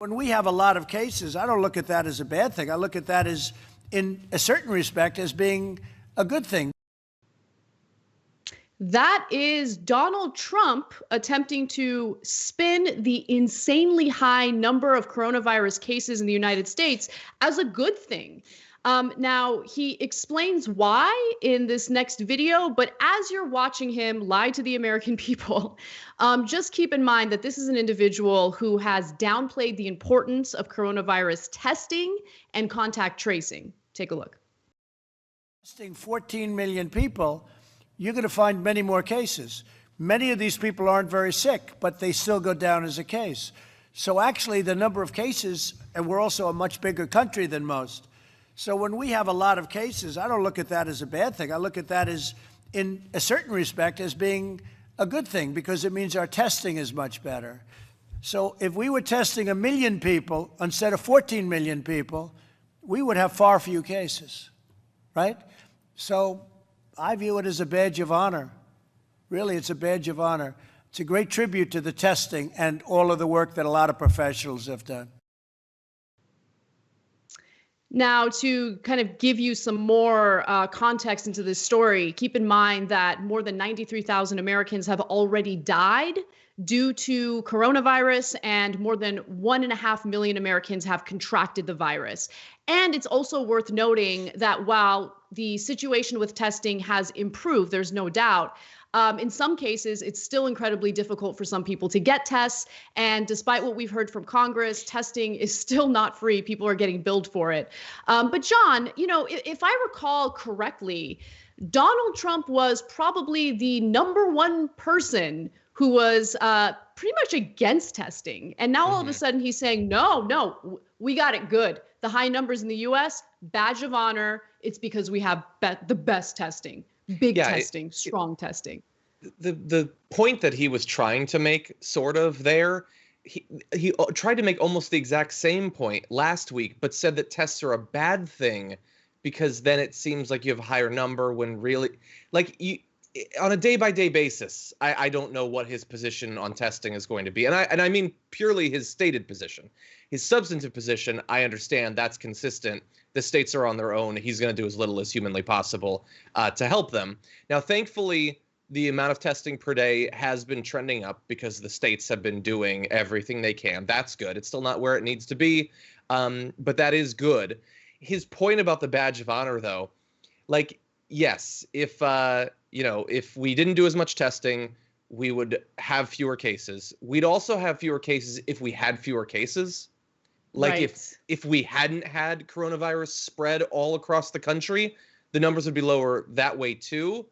When we have a lot of cases, I don't look at that as a bad thing. I look at that as, in a certain respect, as being a good thing. That is Donald Trump attempting to spin the insanely high number of coronavirus cases in the United States as a good thing. Now, he explains why in this next video, but as you're watching him lie to the American people, just keep in mind that this is an individual who has downplayed the importance of coronavirus testing and contact tracing. Take a look. Testing 14 million people, you're going to find many more cases. Many of these people aren't very sick, but they still go down as a case. So actually, the number of cases, and we're also a much bigger country than most. So when we have a lot of cases, I don't look at that as a bad thing. I look at that as, in a certain respect, as being a good thing, because it means our testing is much better. So if we were testing 1 million people instead of 14 million people, we would have far fewer cases, right? So I view it as a badge of honor. Really, it's a badge of honor. It's a great tribute to the testing and all of the work that a lot of professionals have done. Now, to kind of give you some more context into this story, keep in mind that more than 93,000 Americans have already died due to coronavirus, and more than 1.5 million Americans have contracted the virus. And it's also worth noting that while the situation with testing has improved, there's no doubt, in some cases, it's still incredibly difficult for some people to get tests. And despite what we've heard from Congress, testing is still not free. People are getting billed for it. But John, you know, if I recall correctly, Donald Trump was probably the #1 person who was pretty much against testing. And now all of a sudden he's saying, no, we got it good. The high numbers in the US, badge of honor. It's because we have the best testing. Big testing, strong testing. The point that he was trying to make, sort of there, he tried to make almost the exact same point last week, but said that tests are a bad thing because then it seems like you have a higher number when really, like, on a day-by-day basis, I don't know what his position on testing is going to be. And I mean purely his stated position. His substantive position, I understand that's consistent. The states are on their own. He's going to do as little as humanly possible to help them. Now, thankfully, the amount of testing per day has been trending up because the states have been doing everything they can. That's good. It's still not where it needs to be, but that is good. His point about the badge of honor, though, like, yes, if if we didn't do as much testing, we would have fewer cases. We'd also have fewer cases if we had fewer cases. Like, right. If we hadn't had coronavirus spread all across the country, the numbers would be lower that way too,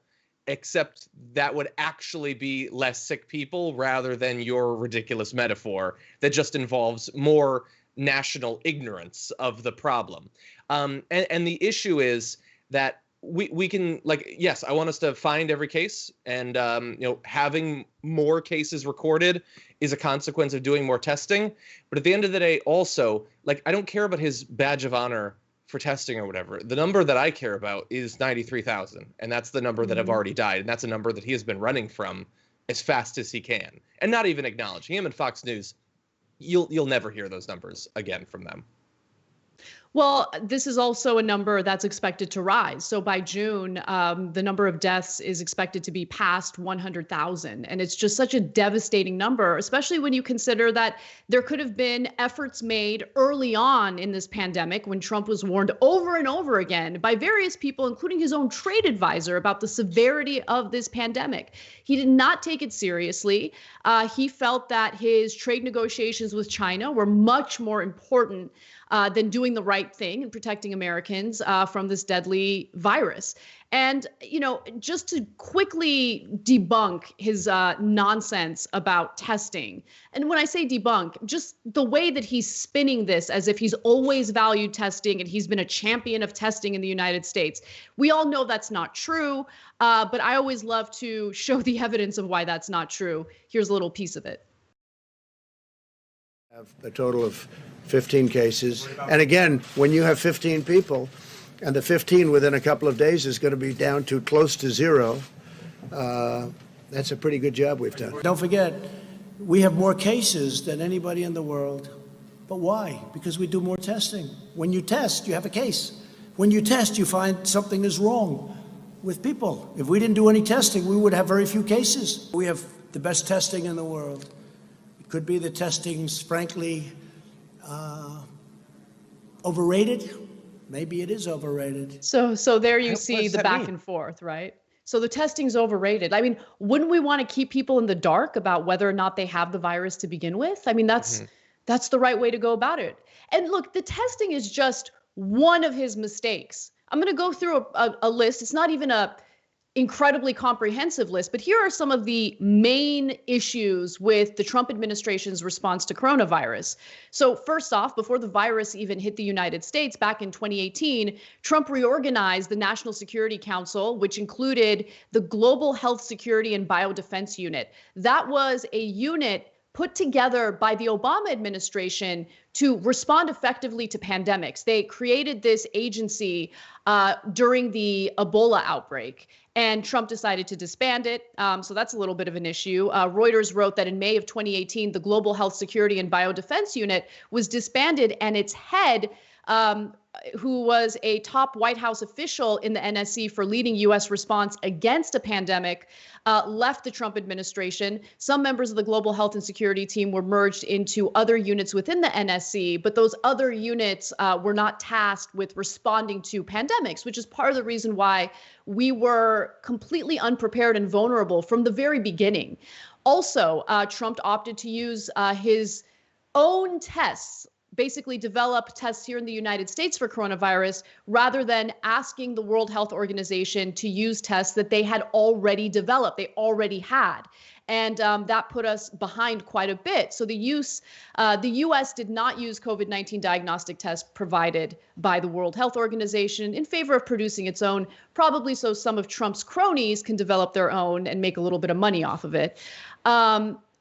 except that would actually be less sick people rather than your ridiculous metaphor that just involves more national ignorance of the problem. And the issue is that we can, like, yes, I want us to find every case, and having more cases recorded is a consequence of doing more testing. But at the end of the day, also, like, I don't care about his badge of honor for testing or whatever. The number that I care about is 93,000, and that's the number that have already died, and that's a number that he has been running from as fast as he can, and not even acknowledging. Him and Fox News, you'll never hear those numbers again from them. Well, this is also a number that's expected to rise. So by June, the number of deaths is expected to be past 100,000. And it's just such a devastating number, especially when you consider that there could have been efforts made early on in this pandemic when Trump was warned over and over again by various people, including his own trade advisor, about the severity of this pandemic. He did not take it seriously. He felt that his trade negotiations with China were much more important than doing the right thing and protecting Americans from this deadly virus. And, just to quickly debunk his nonsense about testing. And when I say debunk, just the way that he's spinning this as if he's always valued testing and he's been a champion of testing in the United States. We all know that's not true, but I always love to show the evidence of why that's not true. Here's a little piece of it. Have a total of 15 cases. And again, when you have 15 people, and the 15 within a couple of days is going to be down to close to zero, that's a pretty good job we've done. Don't forget, we have more cases than anybody in the world. But why? Because we do more testing. When you test, you have a case. When you test, you find something is wrong with people. If we didn't do any testing, we would have very few cases. We have the best testing in the world. It could be the testing's, frankly, overrated. Maybe it is overrated. So there you What see does the that back mean? and forth, right? So the testing's overrated. I mean, wouldn't we want to keep people in the dark about whether or not they have the virus to begin with? I mean, that's the right way to go about it. And look, the testing is just one of his mistakes. I'm going to go through a list. It's not even a incredibly comprehensive list, but here are some of the main issues with the Trump administration's response to coronavirus. So first off, before the virus even hit the United States back in 2018, Trump reorganized the National Security Council, which included the Global Health Security and Biodefense Unit. That was a unit put together by the Obama administration to respond effectively to pandemics. They created this agency during the Ebola outbreak, and Trump decided to disband it. So that's a little bit of an issue. Reuters wrote that in May of 2018, the Global Health Security and Biodefense Unit was disbanded, and its head, who was a top White House official in the NSC for leading U.S. response against a pandemic, left the Trump administration. Some members of the Global Health and Security team were merged into other units within the NSC, but those other units were not tasked with responding to pandemics, which is part of the reason why we were completely unprepared and vulnerable from the very beginning. Also, Trump opted to use his own tests, basically develop tests here in the United States for coronavirus, rather than asking the World Health Organization to use tests that they had already developed, they already had. And that put us behind quite a bit. So the U.S. did not use COVID-19 diagnostic tests provided by the World Health Organization in favor of producing its own, probably so some of Trump's cronies can develop their own and make a little bit of money off of it.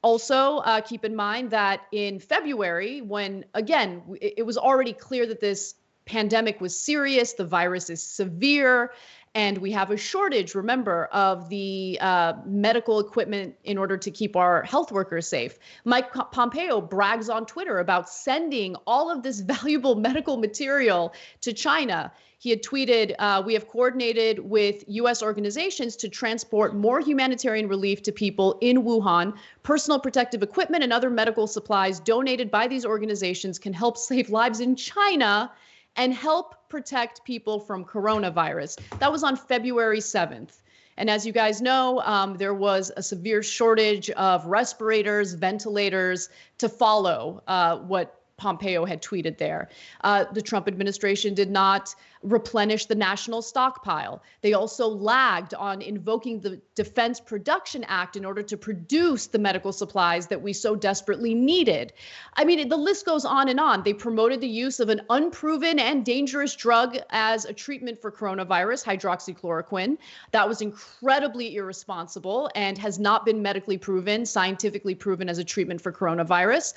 Also, keep in mind that in February, when, again, it was already clear that this pandemic was serious, the virus is severe, and we have a shortage, remember, of the medical equipment in order to keep our health workers safe. Mike Pompeo brags on Twitter about sending all of this valuable medical material to China. He had tweeted, we have coordinated with U.S. organizations to transport more humanitarian relief to people in Wuhan. Personal protective equipment and other medical supplies donated by these organizations can help save lives in China and help protect people from coronavirus. That was on February 7th. And as you guys know, there was a severe shortage of respirators, ventilators to follow what Pompeo had tweeted there. The Trump administration did not replenish the national stockpile. They also lagged on invoking the Defense Production Act in order to produce the medical supplies that we so desperately needed. I mean, the list goes on and on. They promoted the use of an unproven and dangerous drug as a treatment for coronavirus, hydroxychloroquine. That was incredibly irresponsible and has not been medically proven, scientifically proven as a treatment for coronavirus.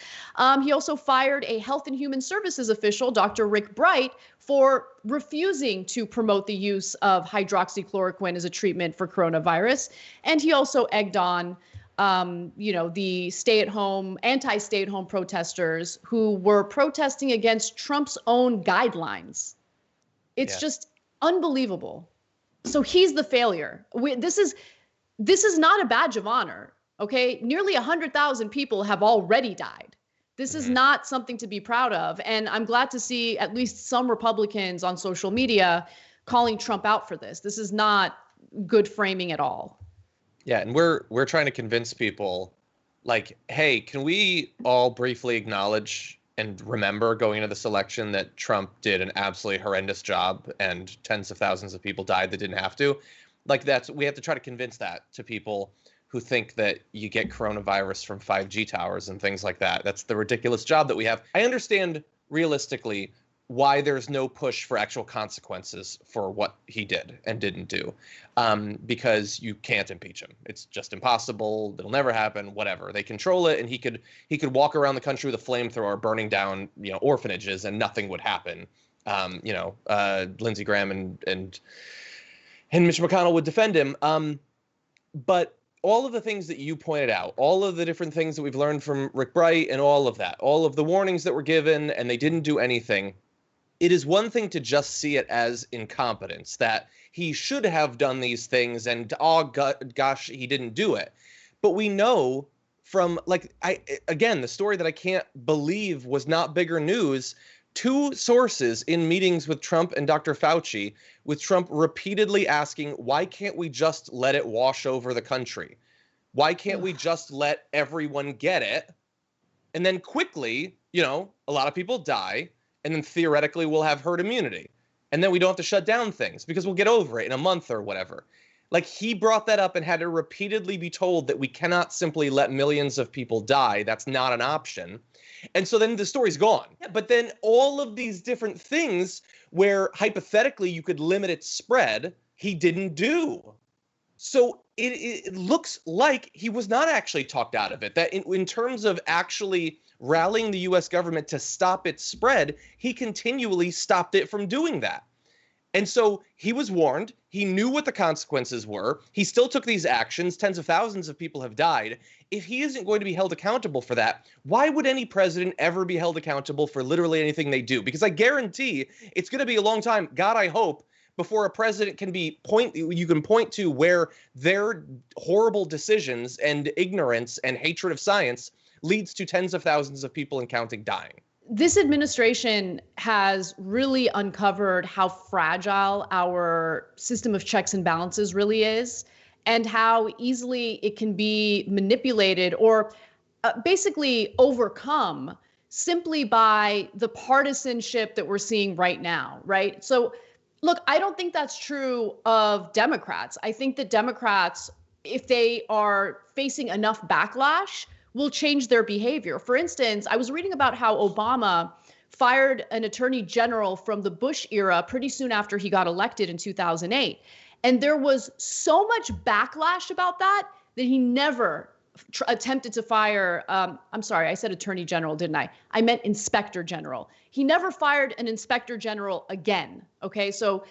He also fired a Health and Human Services official, Dr. Rick Bright, for refusing to promote the use of hydroxychloroquine as a treatment for coronavirus. And he also egged on, the anti-stay-at-home protesters who were protesting against Trump's own guidelines. It's just unbelievable. So he's the failure. This is not a badge of honor. Okay, nearly 100,000 people have already died. This is not something to be proud of. And I'm glad to see at least some Republicans on social media calling Trump out for this. This is not good framing at all. Yeah, and we're trying to convince people, like, hey, can we all briefly acknowledge and remember going into this election that Trump did an absolutely horrendous job and tens of thousands of people died that didn't have to? Like, we have to try to convince that to people who think that you get coronavirus from 5G towers and things like that. That's the ridiculous job that we have. I understand realistically why there's no push for actual consequences for what he did and didn't do, because you can't impeach him. It's just impossible. It'll never happen. Whatever. They control it, and he could walk around the country with a flamethrower, burning down orphanages, and nothing would happen. Lindsey Graham and Mitch McConnell would defend him. But all of the things that you pointed out, all of the different things that we've learned from Rick Bright and all of that, all of the warnings that were given and they didn't do anything. It is one thing to just see it as incompetence, that he should have done these things and, oh, gosh, he didn't do it. But we know from, like, again, the story that I can't believe was not bigger news, 2 sources in meetings with Trump and Dr. Fauci, with Trump repeatedly asking, why can't we just let it wash over the country? Why can't we just let everyone get it? And then quickly, you know, a lot of people die, and then theoretically we'll have herd immunity. And then we don't have to shut down things because we'll get over it in a month or whatever. Like, he brought that up and had to repeatedly be told that we cannot simply let millions of people die. That's not an option. And so then the story's gone. But then all of these different things where hypothetically you could limit its spread, he didn't do. So it looks like he was not actually talked out of it. That in terms of actually rallying the US government to stop its spread, he continually stopped it from doing that. And so he was warned. He knew what the consequences were. He still took these actions. Tens of thousands of people have died. If he isn't going to be held accountable for that, why would any president ever be held accountable for literally anything they do? Because I guarantee it's going to be a long time, God, I hope, before a president can you can point to where their horrible decisions and ignorance and hatred of science leads to tens of thousands of people and counting dying. This administration has really uncovered how fragile our system of checks and balances really is, and how easily it can be manipulated or basically overcome simply by the partisanship that we're seeing right now, right? So, look, I don't think that's true of Democrats. I think that Democrats, if they are facing enough backlash, will change their behavior. For instance, I was reading about how Obama fired an attorney general from the Bush era pretty soon after he got elected in 2008. And there was so much backlash about that he never attempted to fire, I'm sorry, I said attorney general, didn't I? I meant inspector general. He never fired an inspector general again, okay? So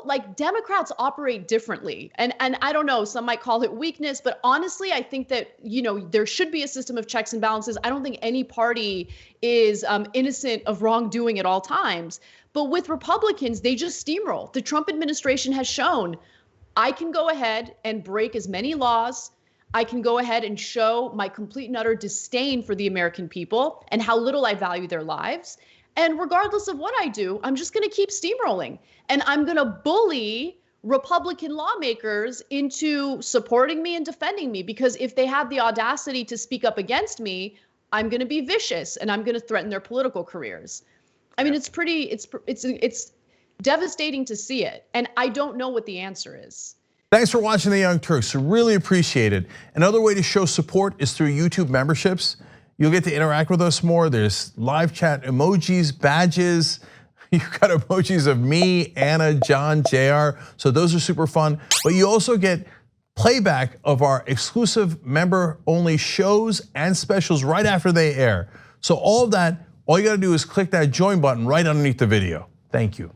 like, Democrats operate differently. And I don't know, some might call it weakness, but honestly, I think that, you know, there should be a system of checks and balances. I don't think any party is innocent of wrongdoing at all times. But with Republicans, they just steamroll. The Trump administration has shown, I can go ahead and break as many laws. I can go ahead and show my complete and utter disdain for the American people and how little I value their lives. And regardless of what I do, I'm just going to keep steamrolling. And I'm going to bully Republican lawmakers into supporting me and defending me, because if they have the audacity to speak up against me, I'm going to be vicious and I'm going to threaten their political careers. I mean, it's devastating to see it. And I don't know what the answer is. Thanks for watching The Young Turks. Really appreciate it. Another way to show support is through YouTube memberships. You'll get to interact with us more. There's live chat emojis, badges. You've got emojis of me, Anna, John, JR. So those are super fun. But you also get playback of our exclusive member-only shows and specials right after they air. So all of that, all you gotta do is click that join button right underneath the video. Thank you.